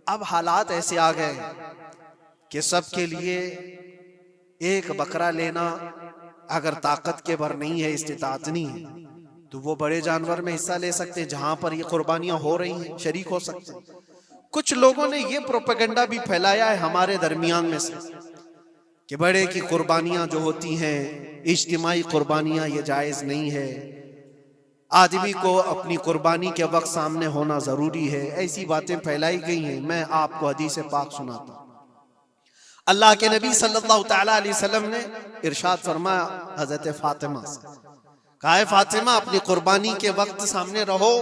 अब हालात ऐसे आ गए कि सबके लिए एक बकरा लेना अगर ताकत के भर नहीं है, इस्तिताअत नहीं है, तो वो बड़े जानवर में हिस्सा ले सकते हैं जहां पर ये कुर्बानियां हो रही हैं, शरीक हो सकते हैं। कुछ लोगों ने ये प्रोपेगेंडा भी फैलाया है हमारे दरमियान में से कि बड़े की कुर्बानियां जो होती हैं, इज्तिमाई कुर्बानियां, ये जायज नहीं है, आदमी को अपनी कुर्बानी के वक्त सामने होना जरूरी है। ऐसी बातें फैलाई गई हैं। मैं आपको हदीस पाक सुनाता हूं। अल्लाह के नबी सल्लल्लाहु तआला अलैहि वसल्लम ने इरशाद फरमाया हजरत फातिमा से, कहा है फातिमा अपनी कुर्बानी के वक्त सामने रहो,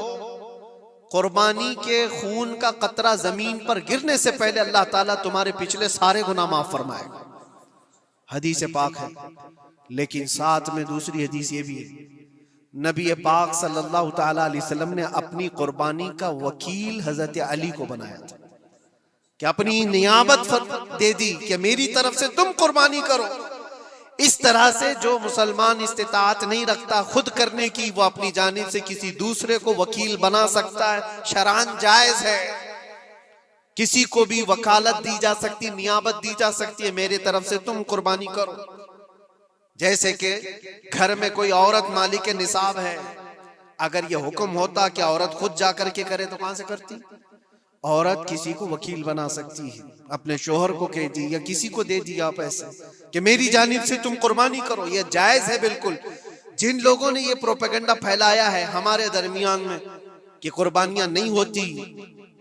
कुर्बानी के खून का कतरा जमीन पर गिरने से पहले अल्लाह ताला तुम्हारे पिछले सारे गुनाह माफ फरमाएगा। हदीस पाक है। लेकिन साथ में दूसरी हदीस ये भी है, नबी पाक सल्लल्लाहु तआला अलैहि वसल्लम ने अपनी कुर्बानी का वकील हजरत अली को बनाया था कि अपनी नियाबत दे दी कि मेरी तरफ से तुम कुर्बानी करो। इस तरह से जो मुसलमान इस्तिताअत नहीं रखता खुद करने की, वो अपनी जानिब से किसी दूसरे को वकील बना सकता है। शरअन जायज है, किसी को भी वकालत दी जा सकती, नियाबत दी जा सकती है, मेरे तरफ से तुम कुर्बानी करो। जैसे कि घर में कोई औरत मालिक निसाब है, अगर यह हुक्म होता कि औरत खुद जाकर के करे तो कहां से करती? औरत किसी को वकील बना सकती है, अपने शोहर को कह दी या किसी को दे दिया पैसे कि मेरी जानिब से तुम कुर्बानी करो। यह जायज है बिल्कुल। जिन लोगों ने यह प्रोपेगेंडा फैलाया है हमारे दरमियान में कि कुर्बानियां नहीं होती,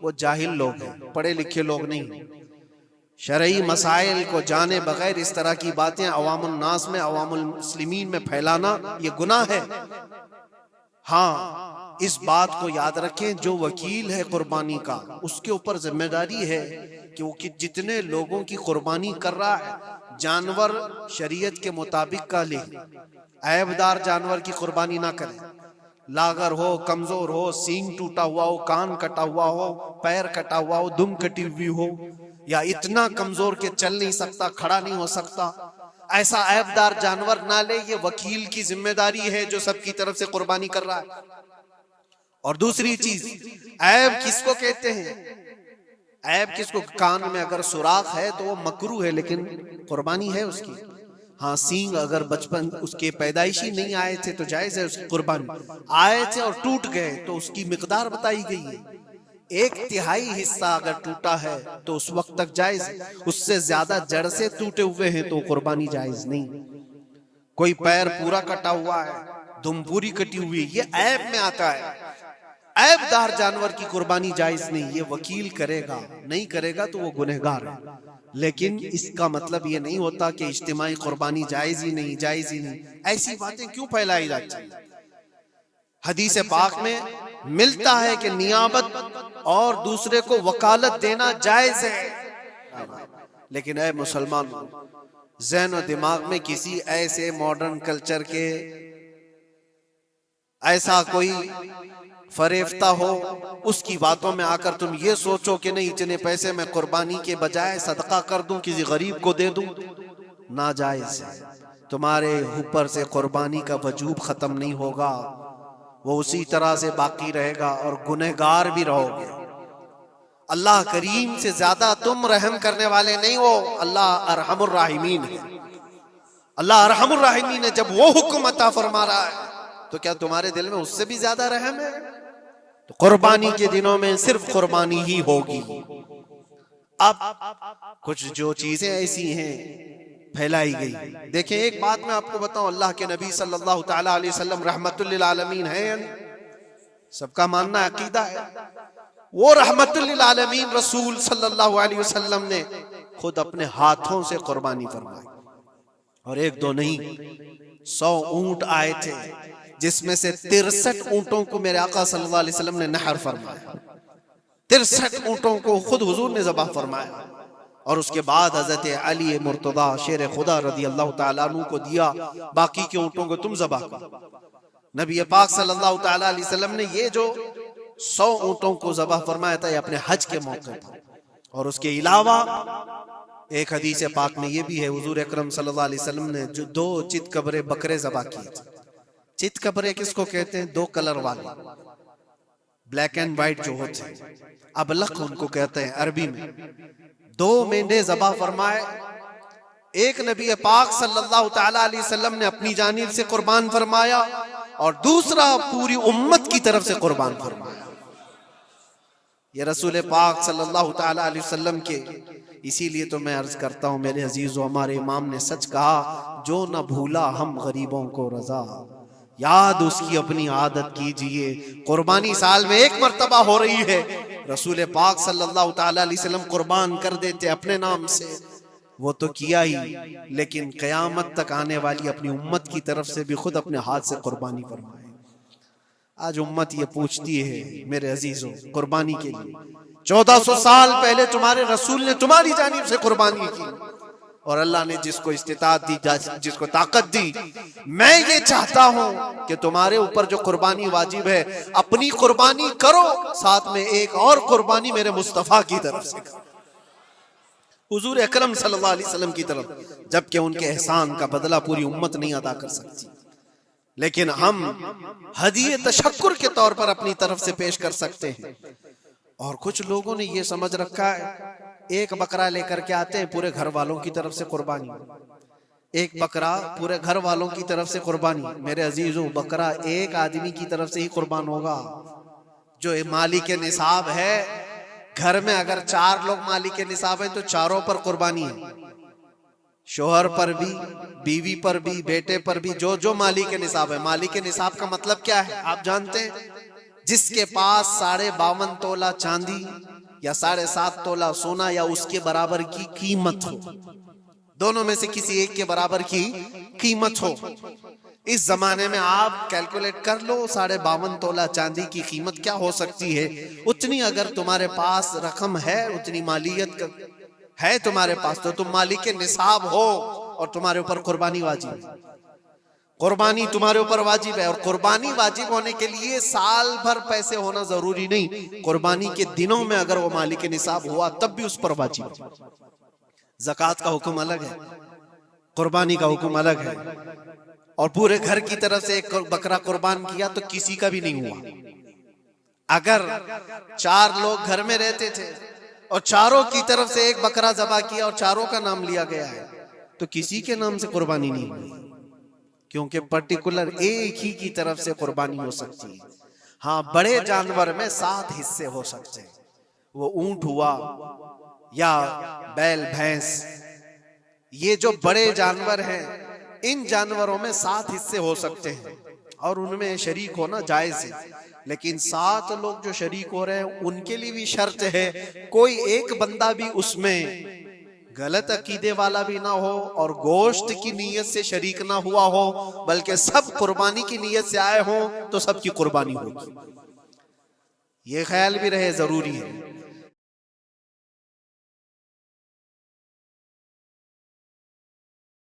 वो जाहिल लोग हैं, पढ़े लिखे लोग नहीं। शरई मसाइल को जाने बगैर इस तरह की बातें अवामुल नास में, अवामुल मुस्लिमीन में फैलाना ये गुनाह है। हाँ, इस बात को याद रखें, जो वकील है कुर्बानी का उसके ऊपर जिम्मेदारी है कि वो जितने लोगों की कुर्बानी कर रहा है जानवर शरीयत के मुताबिक का ले, ऐबदार जानवर की कुर्बानी ना करे। लागर हो, कमजोर हो, सींग टूटा हुआ हो, कान कटा हुआ हो, पैर कटा हुआ हो, दुम कटी हुई हो, या इतना कमजोर के चल नहीं सकता, खड़ा नहीं हो सकता, ऐसा ऐबदार जानवर ना ले। ये वकील की जिम्मेदारी है जो सबकी तरफ से कुर्बानी कर रहा है। और दूसरी चीज, ऐब किसको कहते हैं? ऐब किसको? कान में अगर सुराख है तो वो मकरू है, लेकिन कुर्बानी है उसकी। हाँ, सींग अगर बचपन उसके पैदाइशी नहीं आए थे तो जायज है उसकी कुर्बानी। आए थे और टूट गए तो उसकी मिकदार बताई गई है। 1/3 हिस्सा अगर टूटा है तो उस वक्त तक जायज है, उससे ज्यादा जड़ से टूटे हुए हैं तो कुर्बानी जायज नहीं। कोई पैर पूरा कटा हुआ है, दुम पूरी कटी हुई, ये ऐब में आता है। ऐबदार जानवर की कुर्बानी जायज नहीं, ये वकील करेगा, नहीं करेगा तो वो गुनहगार है। लेकिन इसका मतलब ये नहीं होता कि इज्तिमाई कुर्बानी जायज ही नहीं, जायज ही नहीं। ऐसी बातें क्यों फैलाई जाती हैं? हदीस पाक में मिलता है कि नियाबत और दूसरे को वकालत देना जायज है। लेकिन ऐ मुसलमान, ज़हन और दिमाग में किसी ऐसे मॉडर्न कल्चर के ऐसा कोई फरेफ्ता हो, उसकी बातों में आकर तुम ये सोचो कि नहीं इतने पैसे मैं कुर्बानी के बजाय सदका कर दूं, किसी गरीब को दे दूं, नाजायज है। तुम्हारे ऊपर से कुर्बानी का वजूब खत्म नहीं होगा, वो उसी तरह से बाकी रहेगा और गुनहगार भी रहोगे। अल्लाह करीम से ज्यादा तुम रहम करने वाले नहीं हो, अल्लाह अरहमुर राहिमीन है। अल्लाह अरहमुर राहिमीन है। जब वो हुक्म अता फरमा रहा है तो क्या तुम्हारे दिल में उससे भी ज्यादा रहम है? तो कुर्बानी के दिनों में सिर्फ कुर्बानी ही होगी। अब कुछ जो चीजें ऐसी हैं फैलाई गई। देखें, एक बात मैं आपको बताऊं, अल्लाह के नबी सल्लल्लाहु तआला अलैहि वसल्लम रहमतुल लिल आलमीन है, सबका मानना अकीदा है। वो रहमतुल लिल आलमीन रसूल सल्लल्लाहु अलैहि वसल्लम ने खुद अपने हाथों से कुर्बानी फरमाई, और एक दो नहीं, 100 ऊंट आए थे, जिसमें से 63 ऊंटों को मेरे आका सल्लल्लाहु अलैहि वसल्लम ने नहर फरमाया। 63 ऊंटों को खुद हुजूर ने ज़बह फरमाया, और उसके बाद हजरत अली मुर्तदा शेर खुदा रदी अल्लाह तआला अन्हु को दिया, बाकी के ऊंटों को तुम ज़बह करो। नबी पाक सल्लल्लाहु तआला अलैहि वसल्लम ने ये जो 100 ऊंटों को ज़बह फरमाया था, ये अपने हज के मौके पर। और उसके अलावा एक हदीस पाक में ये भी है, हुजूर अकरम सल्लल्लाहु अलैहि वसल्लम ने जो 2 चितकबरे बकरे ज़बह किए थे। चितकबरे किसको कहते हैं? 2 कलर वाले। ब्लैक एंड व्हाइट जो होते हैं, अबलख उनको कहते हैं अरबी में। 2 मेंढे ज़बा फरमाए, एक नबी पाक सल्लल्लाहु तआला अलैहि वसल्लम ने अपनी जानिब से कुर्बान फरमाया और दूसरा पूरी उम्मत की तरफ से कुर्बान फरमाया। ये रसूल पाक सल्लल्लाहु तआला अलैहि वसल्लम के, इसीलिए तो मैं अर्ज करता हूँ मेरे अजीजों, हमारे इमाम ने सच कहा, जो न भूला हम गरीबों को रजा, याद उसकी अपनी आदत कीजिए। कुर्बानी साल में 1 मर्तबा हो रही है, रसूल पाक सल्लल्लाहु तआला अलैहि वसल्लम कुर्बान कर देते अपने नाम से, वो तो किया ही, लेकिन क़यामत तक आने वाली अपनी उम्मत की तरफ से भी खुद अपने हाथ से कुर्बानी फरमाए। आज उम्मत ये पूछती है मेरे अजीजों, कुर्बानी के लिए 1400 साल पहले तुम्हारे रसूल ने तुम्हारी जानिब से कुर्बानी की, और अल्लाह ने जिसको इस्तिताअत दी, जिसको ताकत दी, मैं ये चाहता हूं कि तुम्हारे ऊपर जो कुर्बानी वाजिब है, अपनी कुर्बानी करो, साथ में एक और कुर्बानी मेरे मुस्तफा की तरफ से करो, हुजूर अकरम सल्लल्लाहु अलैहि वसल्लम की तरफ। जबकि उनके एहसान का बदला पूरी उम्मत नहीं अदा कर सकती, लेकिन हम हदिये तशक्कुर के तौर पर अपनी तरफ से पेश कर सकते हैं। और कुछ लोगों ने ये समझ रखा है, एक बकरा लेकर के आते हैं, पूरे घर वालों की तरफ से कुर्बानी, एक बकरा पूरे घर वालों की तरफ से कुर्बानी। मेरे अजीजों, बकरा एक आदमी की तरफ से ही कुर्बान होगा जो माली के निसाब है। घर में अगर 4 लोग माली के निसाब है तो चारों पर कुर्बानी है, शोहर पर भी, बीवी पर भी, बेटे पर भी, जो जो माली के निसाब है। माली के निसाब का मतलब क्या है आप जानते हैं? जिसके पास 52.5 तोला चांदी या 7.5 तोला सोना या उसके बराबर की कीमत हो, दोनों में से किसी एक के बराबर की कीमत हो। इस जमाने में आप कैलकुलेट कर लो 52.5 तोला चांदी की कीमत क्या हो सकती है। उतनी अगर तुम्हारे पास रकम है, उतनी मालियत है तुम्हारे पास, तो तुम मालिक के निसाब हो और तुम्हारे ऊपर कुर्बानी वाजिब है। कुर्बानी तुम्हारे ऊपर वाजिब है, और कुर्बानी वाजिब होने के लिए साल भर पैसे होना जरूरी नहीं, कुर्बानी के दिनों में अगर वो मालिक के निसाब हुआ तब भी उस पर वाजिब है। ज़कात का हुक्म अलग है, कुर्बानी का हुक्म अलग है। और पूरे घर की तरफ से एक बकरा कुर्बान किया तो किसी का भी नहीं हुआ। अगर 4 लोग घर में रहते थे और चारों की तरफ से एक बकरा ज़बा किया और चारों का नाम लिया गया है, तो किसी के नाम से कुर्बानी नहीं हुई, क्योंकि पर्टिकुलर एक ही की तरफ से कुर्बानी हो सकती है। हाँ, बड़े जानवर में 7 हिस्से हो सकते हैं, वो ऊंट हुआ या बैल भैंस, ये जो बड़े जानवर हैं, इन जानवरों में 7 हिस्से हो सकते हैं और उनमें शरीक होना जायज है। लेकिन 7 लोग जो शरीक हो रहे हैं उनके लिए भी शर्त है, कोई एक बंदा भी उसमें गलत अकीदे वाला भी ना हो और गोश्त की नीयत से शरीक ना हुआ हो, बल्कि सब कुर्बानी की नीयत से आए हों तो सबकी कुर्बानी होगी। ये ख्याल भी रहे, जरूरी है।